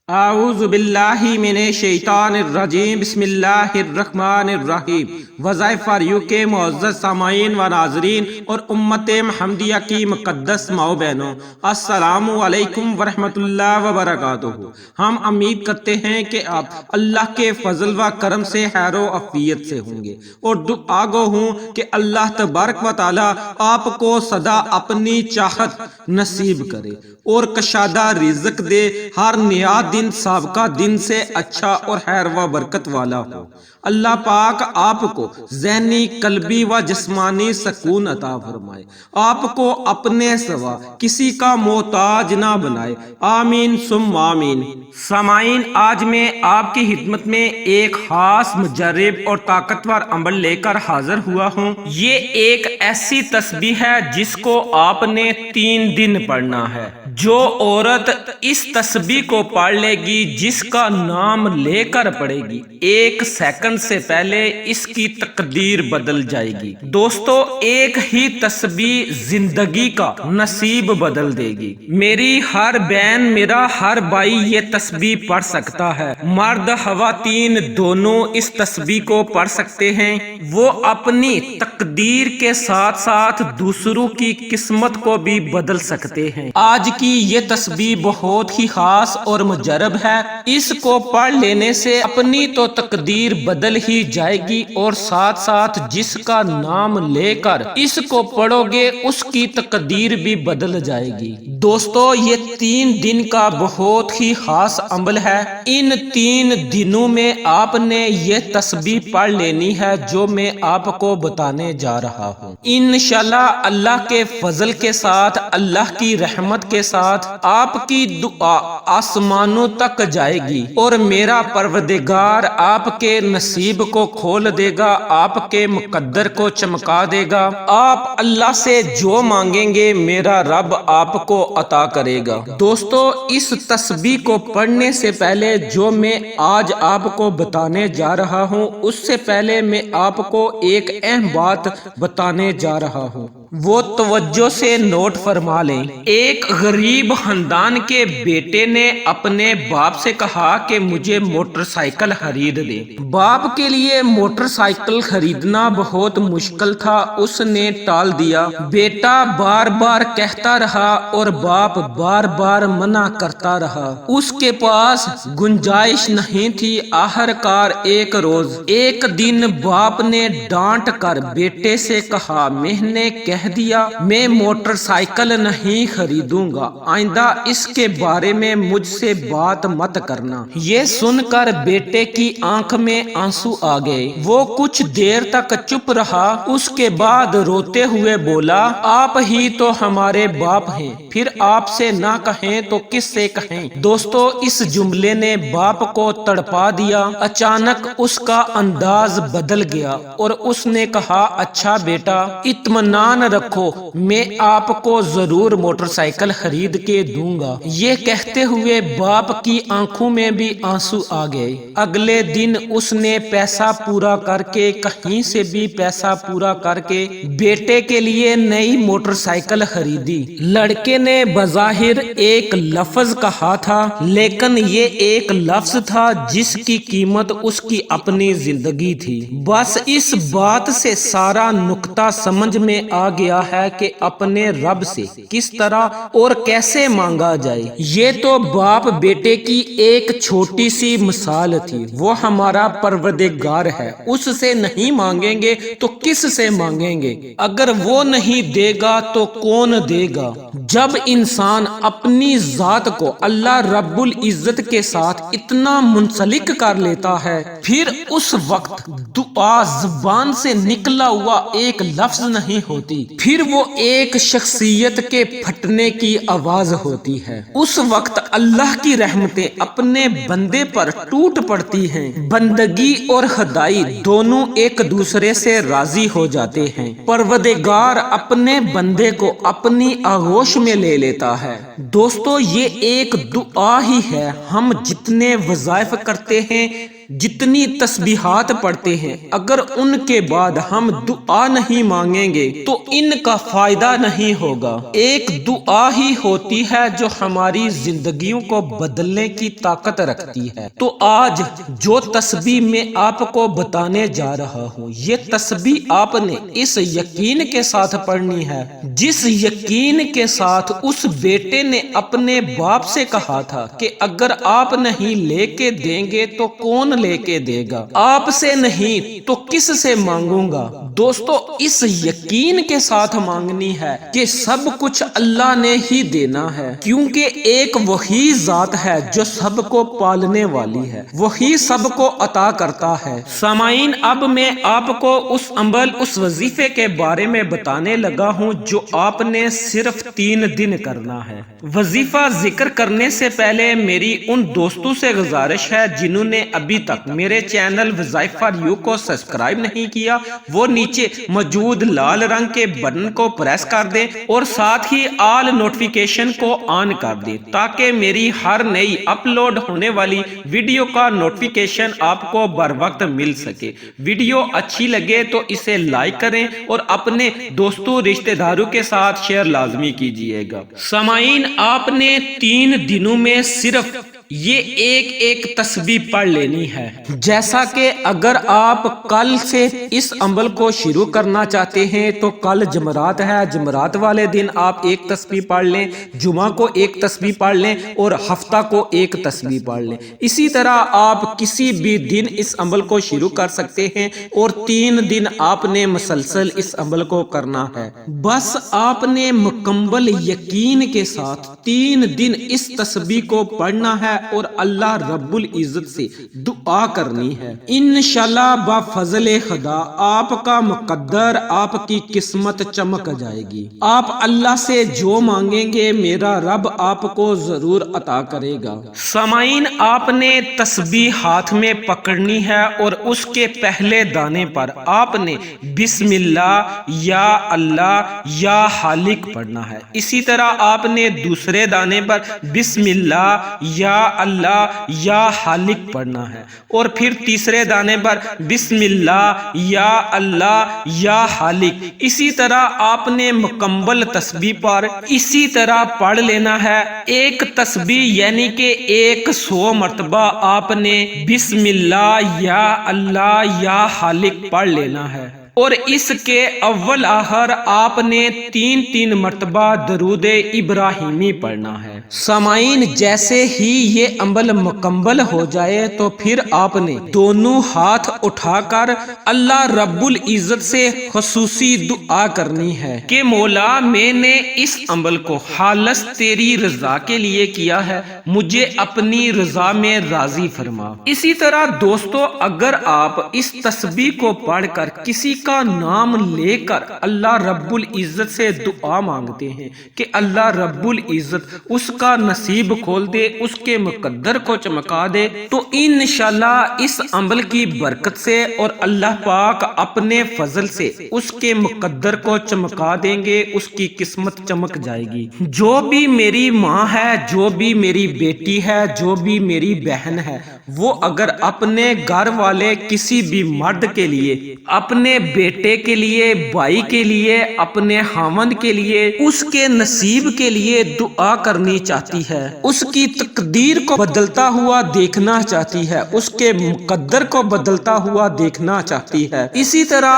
اعوذ باللہ من الشیطان الرجیم بسم اللہ الرحمن الرحیم۔ وظائف فار یو کے معزز سامعین و ناظرین اور امت محمدیہ کی مقدس ماؤ بہنوں، السلام علیکم ورحمۃ اللہ وبرکاتہ۔ ہم امید کرتے ہیں کہ آپ اللہ کے فضل و کرم سے خیر و عافیت سے ہوں گے اور دعا گو ہوں کہ اللہ تبارک و تعالی آپ کو سدا اپنی چاہت نصیب کرے اور کشادہ رزق دے، ہر نیا دن سابقہ دن سے اچھا اور خیر و برکت والا ہو۔ اللہ پاک آپ کو ذہنی، قلبی و جسمانی سکون عطا فرمائے، آپ کو اپنے سوا کسی کا محتاج نہ بنائے، آمین ثم آمین۔ سامعین، آج میں آپ کی خدمت میں ایک خاص مجرب اور طاقتور عمل لے کر حاضر ہوا ہوں۔ یہ ایک ایسی تسبیح ہے جس کو آپ نے 3 دن پڑھنا ہے۔ جو عورت اس تسبیح کو پڑھ لے گی، جس کا نام لے کر پڑھے گی، 1 سیکنڈ سے پہلے اس کی تقدیر بدل جائے گی۔ دوستو، ایک ہی تسبیح زندگی کا نصیب بدل دے گی۔ میری ہر بہن، میرا ہر بھائی یہ تسبیح پڑھ سکتا ہے۔ مرد خواتین دونوں اس تسبیح کو پڑھ سکتے ہیں۔ وہ اپنی تقدیر کے ساتھ ساتھ دوسروں کی قسمت کو بھی بدل سکتے ہیں۔ آج کی یہ تسبیح بہت ہی خاص اور مجرب ہے۔ اس کو پڑھ لینے سے اپنی تو تقدیر بدل ہی جائے گی اور ساتھ ساتھ جس کا نام لے کر اس کو پڑھو گے اس کی تقدیر بھی بدل جائے گی۔ دوستو، یہ 3 دن کا بہت ہی خاص عمل ہے۔ ان 3 دنوں میں آپ نے یہ تسبیح پڑھ لینی ہے جو میں آپ کو بتانے جا رہا ہوں۔ انشاءاللہ اللہ کے فضل کے ساتھ، اللہ کی رحمت کے ساتھ آپ کی دعا آسمانوں تک جائے گی اور میرا پروردگار آپ کے نصیب کو کھول دے گا، آپ کے مقدر کو چمکا دے گا۔ آپ اللہ سے جو مانگیں گے میرا رب آپ کو عطا کرے گا۔ دوستو، اس تسبیح کو پڑھنے سے پہلے جو میں آج آپ کو بتانے جا رہا ہوں، اس سے پہلے میں آپ کو ایک اہم بات بتانے جا رہا ہوں، وہ توجہ سے نوٹ فرما لیں۔ ایک غریب خاندان کے بیٹے نے اپنے باپ سے کہا کہ مجھے موٹر سائیکل خرید دے۔ باپ کے لیے موٹر سائیکل خریدنا بہت مشکل تھا، اس نے ٹال دیا۔ بیٹا بار بار کہتا رہا اور باپ بار بار منع کرتا رہا۔ اس کے پاس گنجائش نہیں تھی۔ آخر کار ایک روز، ایک دن باپ نے ڈانٹ کر بیٹے سے کہا، میں نے کہہ دیا میں موٹر سائیکل نہیں خریدوں گا، آئندہ اس کے بارے میں مجھ سے بات مت کرنا۔ یہ سن کر بیٹے کی آنکھ میں آنسو آ گئے۔ وہ کچھ دیر تک چپ رہا، اس کے بعد روتے ہوئے بولا، آپ ہی تو ہمارے باپ ہیں، پھر آپ سے نہ کہیں تو کس سے کہیں۔ دوستو، اس جملے نے باپ کو تڑپا دیا۔ اچانک اس کا انداز بدل گیا اور اس نے کہا، اچھا بیٹا، اطمینان رکھو، میں آپ کو ضرور موٹر سائیکل خرید کے دوں گا۔ یہ کہتے ہوئے باپ کی آنکھوں میں بھی آنسو آ گئے۔ اگلے دن اس نے پیسہ پورا کر کے، کہیں سے بھی پیسہ پورا کر کے بیٹے کے لیے نئی موٹر سائیکل خریدی۔ لڑکے نے بظاہر ایک لفظ کہا تھا، لیکن یہ ایک لفظ تھا جس کی قیمت اس کی اپنی زندگی تھی۔ بس اس بات سے سارا نقطہ سمجھ میں آ گیا ہے کہ اپنے رب سے کس طرح اور کیسے مانگا جائے۔ یہ تو باپ بیٹے کی ایک چھوٹی سی مثال تھی۔ وہ ہمارا پروردگار ہے، اس سے نہیں مانگیں گے تو کس سے مانگیں گے؟ اگر وہ نہیں دے گا تو کون دے گا؟ جب انسان اپنی ذات کو اللہ رب العزت کے ساتھ اتنا منسلک کر لیتا ہے، پھر اس وقت دعا زبان سے نکلا ہوا ایک لفظ نہیں ہوتی، پھر وہ ایک شخصیت کے پھٹنے کی آواز ہوتی ہے۔ اس وقت اللہ کی رحمتیں اپنے بندے پر ٹوٹ پڑتی ہیں۔ بندگی اور خدائی دونوں ایک دوسرے سے راضی ہو جاتے ہیں۔ پروردگار اپنے بندے کو اپنی آغوش میں لے لیتا ہے۔ دوستو، یہ ایک دعا ہی ہے۔ ہم جتنے وظائف کرتے ہیں جتنی تسبیحات پڑھتے ہیں اگر ان کے بعد ہم دعا نہیں مانگیں گے تو ان کا فائدہ نہیں ہوگا۔ ایک دعا ہی ہوتی ہے جو ہماری زندگیوں کو بدلنے کی طاقت رکھتی ہے۔ تو آج جو تسبیح میں آپ کو بتانے جا رہا ہوں، یہ تسبیح آپ نے اس یقین کے ساتھ پڑھنی ہے جس یقین کے ساتھ اس بیٹے نے اپنے باپ سے کہا تھا کہ اگر آپ نہیں لے کے دیں گے تو کون لے کے دے گا، آپ سے نہیں تو کس سے مانگوں گا۔ دوستو اس یقین کے ساتھ مانگنی ہے کہ سب کچھ اللہ نے ہی دینا ہے، کیونکہ ایک وہی ذات ہے جو سب کو پالنے والی ہے، وہی سب کو عطا کرتا ہے۔ سامعین، اب میں آپ کو اس عمل، اس وظیفے کے بارے میں بتانے لگا ہوں جو آپ نے صرف 3 دن کرنا ہے۔ وظیفہ ذکر کرنے سے پہلے میری ان دوستوں سے گزارش ہے جنہوں نے ابھی تک میرے چینل وظائف فار یو کو سبسکرائب نہیں کیا، وہ نیچے موجود لال رنگ کے بٹن کو پریس کر دیں اور ساتھ ہی آل نوٹیفیکیشن کو آن کر دیں تاکہ میری ہر نئی اپلوڈ ہونے والی ویڈیو کا نوٹیفیکیشن آپ کو بر وقت مل سکے۔ ویڈیو اچھی لگے تو اسے لائک کریں اور اپنے دوستوں رشتہ داروں کے ساتھ شیئر لازمی کیجئے گا۔ سامعین، آپ نے 3 دنوں میں صرف یہ ایک تسبیح پڑھ لینی ہے۔ جیسا کہ اگر آپ کل سے اس عمل کو شروع کرنا چاہتے ہیں تو کل جمعرات ہے، جمعرات والے دن آپ 1 تسبیح پڑھ لیں، جمعہ کو 1 تسبیح پڑھ لیں اور ہفتہ کو 1 تسبیح پڑھ لیں۔ اسی طرح آپ کسی بھی دن اس عمل کو شروع کر سکتے ہیں اور 3 دن آپ نے مسلسل اس عمل کو کرنا ہے۔ بس آپ نے مکمل یقین کے ساتھ 3 دن اس تسبیح کو پڑھنا ہے اور اللہ رب العزت سے دعا کرنی ہے۔ انشاءاللہ بفضل خدا آپ کا مقدر، آپ کی قسمت چمک جائے گی۔ آپ اللہ سے جو مانگیں گے میرا رب آپ کو ضرور عطا کرے گا۔ سامعین، آپ نے تسبیح ہاتھ میں پکڑنی ہے اور اس کے پہلے دانے پر آپ نے بسم اللہ یا اللہ یا خالق پڑھنا ہے۔ اسی طرح آپ نے دوسرے دانے پر بسم اللہ یا اللہ یا خالق پڑھنا ہے اور پھر تیسرے دانے پر بسم اللہ یا اللہ یا خالق۔ اسی طرح آپ نے مکمل تسبیح پر اسی طرح پڑھ لینا ہے۔ ایک تسبیح یعنی کہ 100 مرتبہ آپ نے بسم اللہ یا اللہ یا خالق پڑھ لینا ہے اور اس کے اول آخر آپ نے 3 مرتبہ درود ابراہیمی پڑھنا ہے۔ سامعین، جیسے ہی یہ عمل مکمل ہو جائے تو پھر آپ نے دونوں ہاتھ اٹھا کر اللہ رب العزت سے خصوصی دعا کرنی ہے کہ مولا، میں نے اس عمل کو خالص تیری رضا کے لیے کیا ہے، مجھے اپنی رضا میں راضی فرما۔ اسی طرح دوستو، اگر آپ اس تسبیح کو پڑھ کر کسی کا نام لے کر اللہ رب العزت سے دعا مانگتے ہیں کہ اللہ رب العزت اس کا نصیب کھول دے، اس کے مقدر کو چمکا دے، تو انشاءاللہ اس عمل کی برکت سے اور اللہ پاک اپنے فضل سے اس کے مقدر کو چمکا دیں گے، اس کی قسمت چمک جائے گی۔ جو بھی میری ماں ہے، جو بھی میری بیٹی ہے، جو بھی میری بہن ہے، وہ اگر اپنے گھر والے کسی بھی مرد کے لیے، اپنے بیٹے کے لیے، بھائی کے لیے، اپنے خاوند کے لیے، اس کے نصیب کے لیے دعا کرنی چاہتی ہے، اس کی تقدیر کو بدلتا ہوا دیکھنا چاہتی ہے، اس کے مقدر کو بدلتا ہوا دیکھنا چاہتی ہے، اسی طرح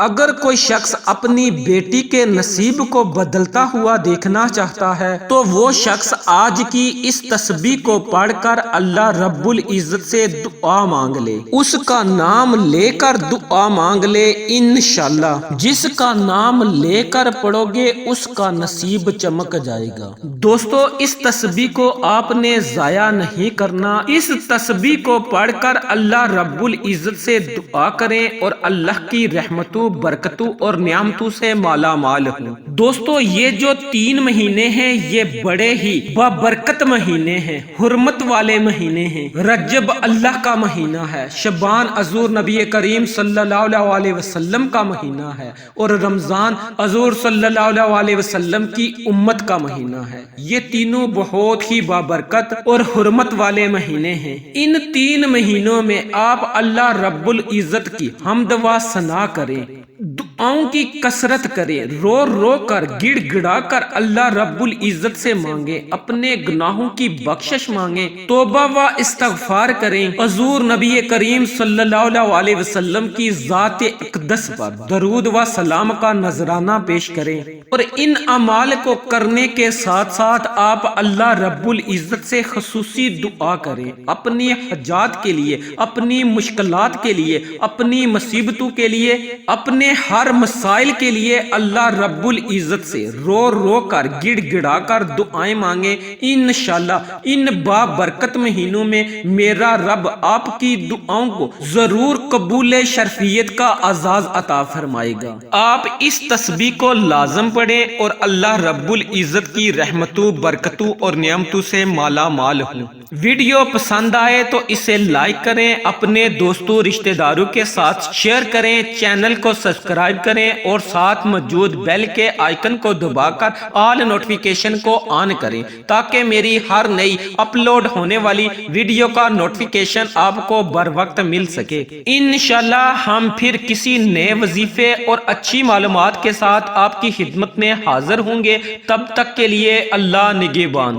اگر کوئی شخص اپنی بیٹی کے نصیب کو بدلتا ہوا دیکھنا چاہتا ہے تو وہ شخص آج کی اس تسبیح کو پڑھ کر اللہ رب العزت سے دعا مانگ لے، اس کا نام لے کر دعا مانگ لے۔ انشاءاللہ جس کا نام لے کر پڑھو گے اس کا نصیب چمک جائے گا۔ دوستو، اس تسبیح کو آپ نے ضائع نہیں کرنا، اس تسبیح کو پڑھ کر اللہ رب العزت سے دعا کریں اور اللہ کی رحمتوں، برکتوں اور نعمتوں سے مالا مال ہوں۔ دوستو، یہ جو 3 مہینے ہیں یہ بڑے ہی بابرکت مہینے ہیں، حرمت والے مہینے ہیں۔ رجب اللہ کا مہینہ ہے، شعبان حضور نبی کریم صلی اللہ علیہ وسلم وسلم کا مہینہ ہے، اور رمضان حضور صلی اللہ علیہ وسلم کی امت کا مہینہ ہے۔ یہ تینوں بہت ہی بابرکت اور حرمت والے مہینے ہیں۔ ان 3 مہینوں میں آپ اللہ رب العزت کی حمد و ثنا کریں، دعاؤں کی کثرت کریں، رو رو کر گڑ گڑا کر اللہ رب العزت سے مانگیں، اپنے گناہوں کی بخشش مانگیں، توبہ و استغفار کریں، حضور نبی کریم صلی اللہ علیہ وسلم کی ذات اقدس پر درود و سلام کا نذرانہ پیش کریں، اور ان اعمال کو کرنے کے ساتھ ساتھ آپ اللہ رب العزت سے خصوصی دعا کریں، اپنی حاجات کے لیے، اپنی مشکلات کے لیے، اپنی مصیبتوں کے لیے، اپنے ہر مسائل کے لیے اللہ رب العزت سے رو رو کر گڑ گڑا کر دعائیں مانگیں۔ انشاءاللہ ان بابرکت مہینوں میں میرا رب آپ کی دعاؤں کو ضرور قبول شرفیت کا اعزاز عطا فرمائے گا۔ آپ اس تسبیح کو لازم پڑھیں اور اللہ رب العزت کی رحمتوں، برکتوں اور نعمتوں سے مالا مال ہوں۔ ویڈیو پسند آئے تو اسے لائک کریں، اپنے دوستوں رشتہ داروں کے ساتھ شیئر کریں، چینل کو سبسکرائب کریں اور ساتھ موجود بیل کے آئیکن کو دبا کر آل نوٹیفیکیشن کو آن کریں تاکہ میری ہر نئی اپلوڈ ہونے والی ویڈیو کا نوٹیفیکیشن آپ کو بر وقت مل سکے۔ انشاءاللہ ہم پھر کسی نئے وظیفے اور اچھی معلومات کے ساتھ آپ کی خدمت میں حاضر ہوں گے۔ تب تک کے لیے اللہ نگہبان۔